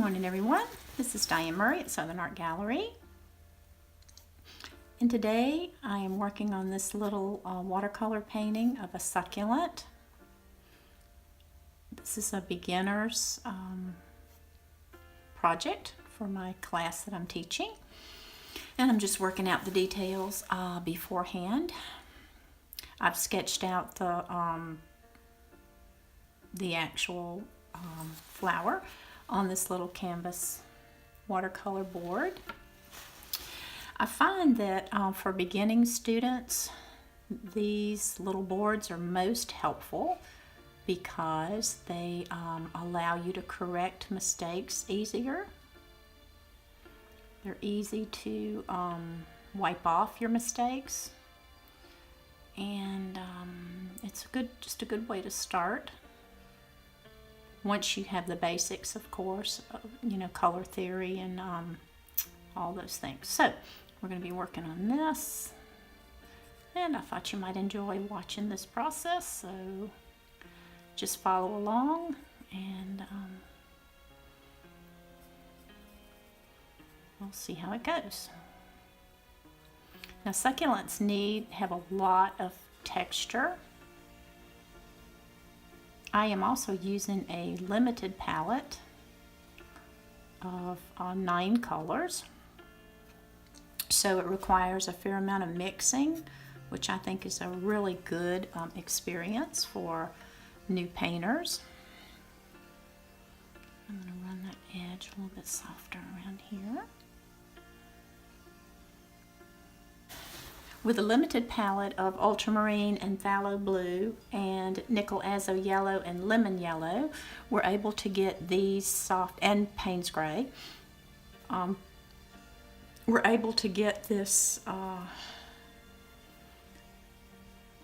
morning, everyone. This is Diane Murray at Southern Art Gallery. And today I am working on this little watercolor painting of a succulent. This is a beginner's project for my class that I'm teaching. And I'm just working out the details beforehand. I've sketched out the actual flower on this little canvas watercolor board. I find that for beginning students, these little boards are most helpful because they allow you to correct mistakes easier. They're easy to wipe off your mistakes, and it's just a good way to start. Once you have the basics, of course, color theory and all those things. So we're going to be working on this, and I thought you might enjoy watching this process, so just follow along, and we'll see how it goes. Now, succulents have a lot of texture. I am also using a limited palette of 9 colors, so it requires a fair amount of mixing, which I think is a really good experience for new painters. I'm going to run that edge a little bit softer around here. With a limited palette of ultramarine and phthalo blue and nickel azo yellow and lemon yellow, we're able to get these soft, and Payne's gray, we're able to get this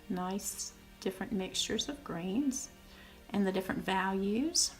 nice different mixtures of greens and the different values.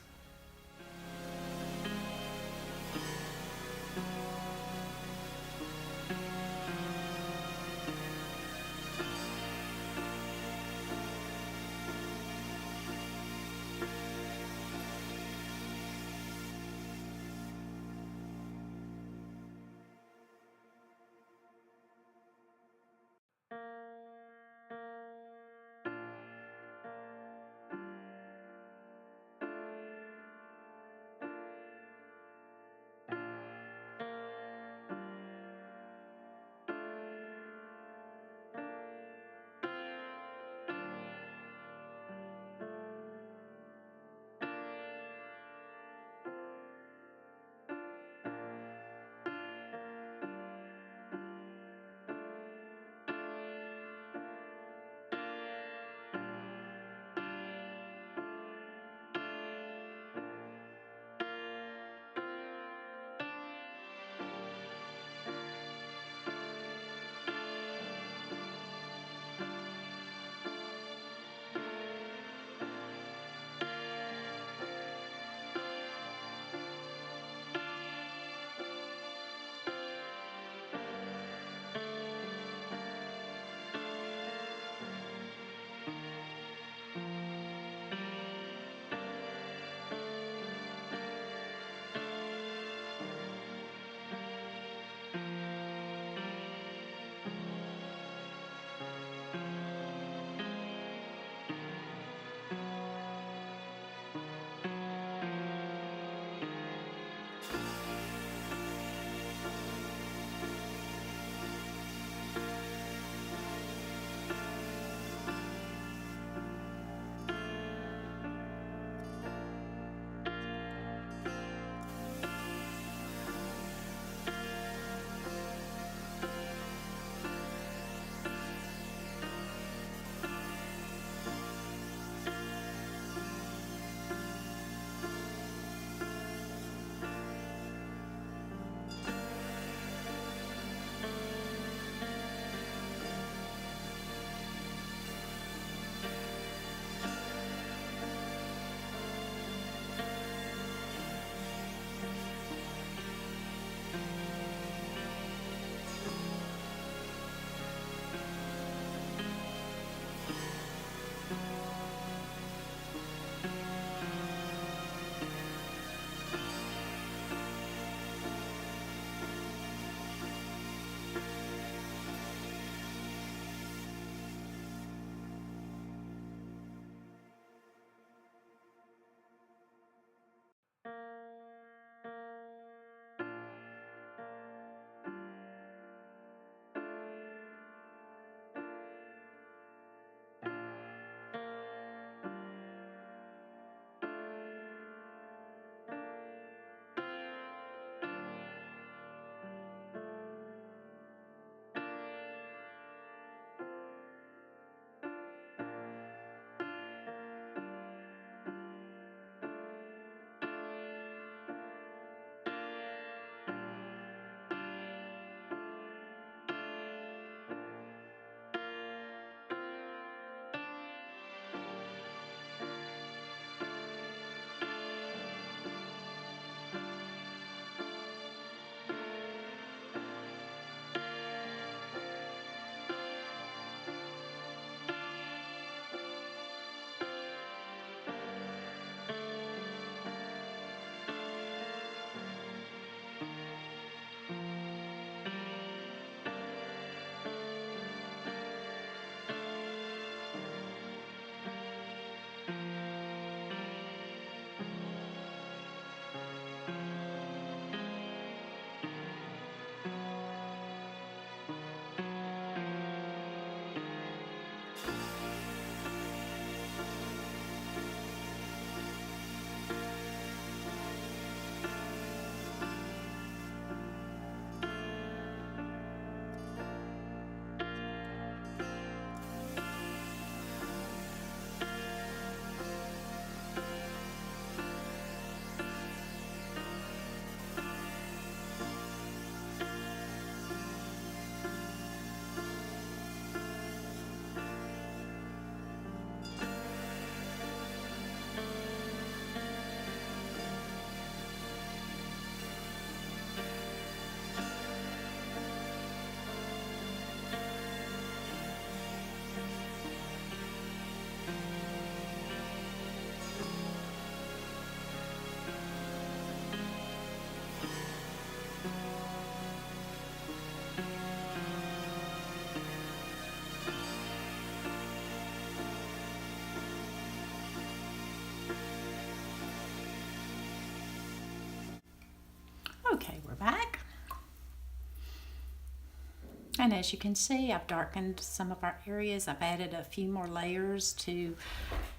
And as you can see, I've darkened some of our areas. I've added a few more layers to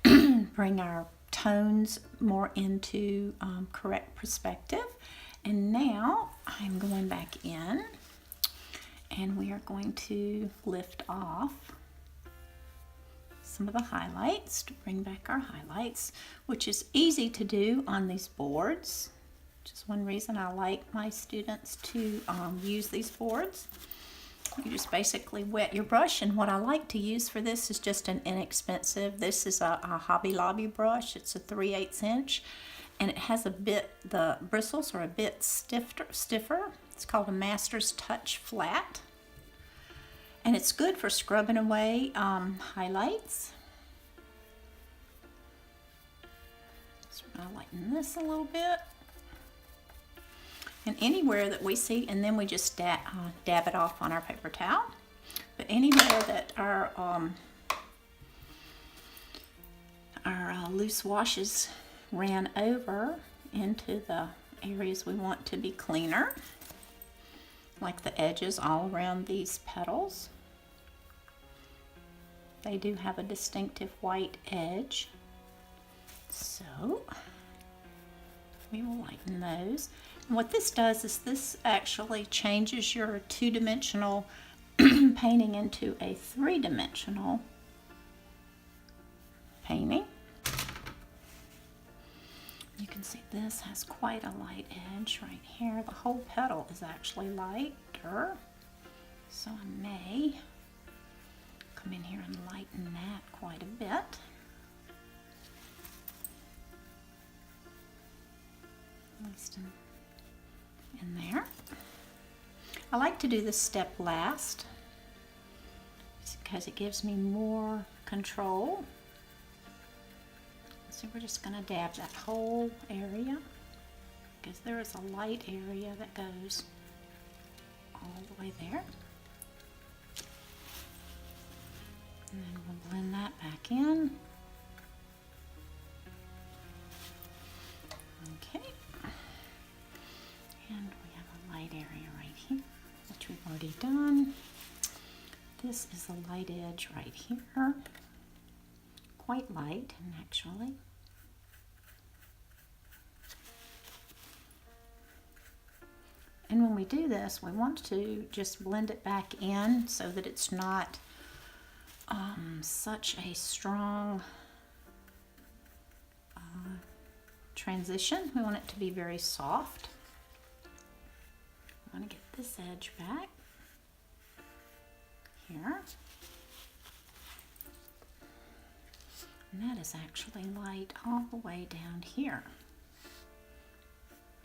bring our tones more into correct perspective. And now I'm going back in and we are going to lift off some of the highlights to bring back our highlights, which is easy to do on these boards. Just one reason I like my students to use these boards. You just basically wet your brush, and what I like to use for this is just an inexpensive, this is a Hobby Lobby brush. It's a 3/8 inch, and it has a bit, the bristles are a bit stiffer. It's called a Master's Touch Flat, and it's good for scrubbing away highlights. So I'm going to lighten this a little bit. And anywhere that we see, and then we just dab it off on our paper towel. But anywhere that our loose washes ran over into the areas we want to be cleaner, like the edges all around these petals. They do have a distinctive white edge, so we will lighten those. And what this does is this actually changes your two-dimensional painting into a three-dimensional painting. You can see this has quite a light edge right here. The whole petal is actually lighter, so I may come in here and lighten that quite a bit. At least in there. I like to do this step last because it gives me more control. So we're just going to dab that whole area because there is a light area that goes all the way there. And then we'll blend that back in. Okay. And we have a light area right here, which we've already done. This is a light edge right here. Quite light, actually. And when we do this, we want to just blend it back in so that it's not such a strong transition. We want it to be very soft. I want to get this edge back here. And that is actually light all the way down here.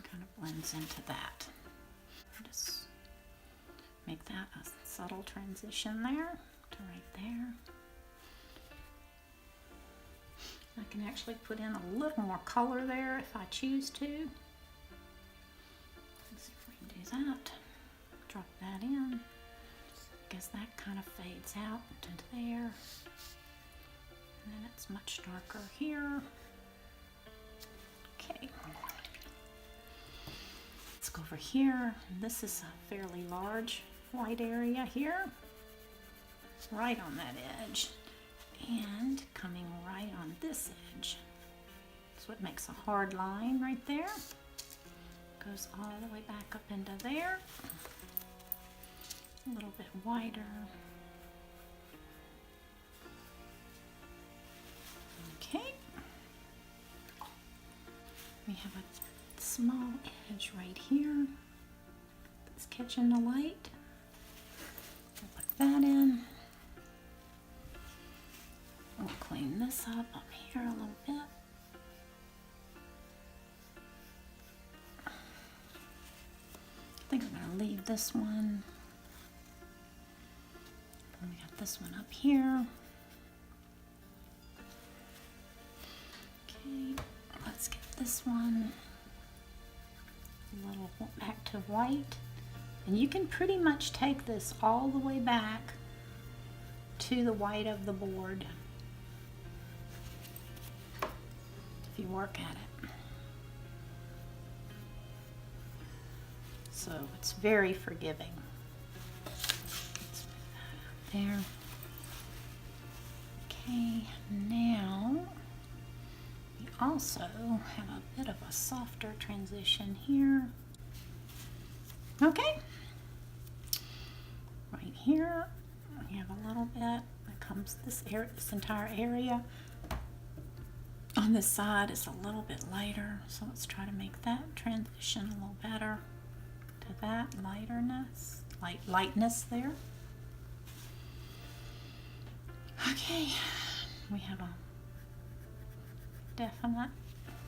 Kind of blends into that. Just make that a subtle transition there to right there. I can actually put in a little more color there if I choose to. Let's see if we can do that. Drop that in. Because that kind of fades out into there. And then it's much darker here. Okay. Let's go over here. This is a fairly large white area here. Right on that edge. And coming right on this edge. So it makes a hard line right there. Goes all the way back up into there. A little bit wider. Okay. We have a small edge right here that's catching the light. We'll put that in. We'll clean this up here a little bit. I think I'm going to leave this one. And we got this one up here. Okay, let's get this one a little back to white. And you can pretty much take this all the way back to the white of the board if you work at it. So it's very forgiving. there. Okay, now we also have a bit of a softer transition here. Okay, right here we have a little bit that comes this entire area. On this side it's a little bit lighter, so let's try to make that transition a little better to that lightness there. Okay, we have a definite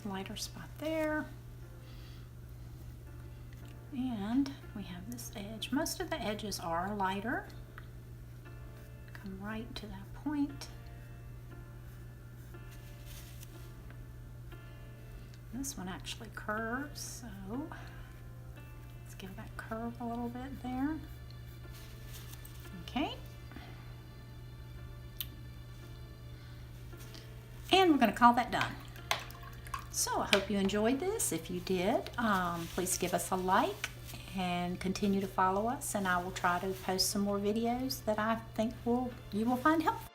lighter spot there. And we have this edge. Most of the edges are lighter. Come right to that point. This one actually curves, so let's give that curve a little bit there. Okay. And we're going to call that done. So I hope you enjoyed this. If you did, please give us a like and continue to follow us, and I will try to post some more videos that I think you will find helpful.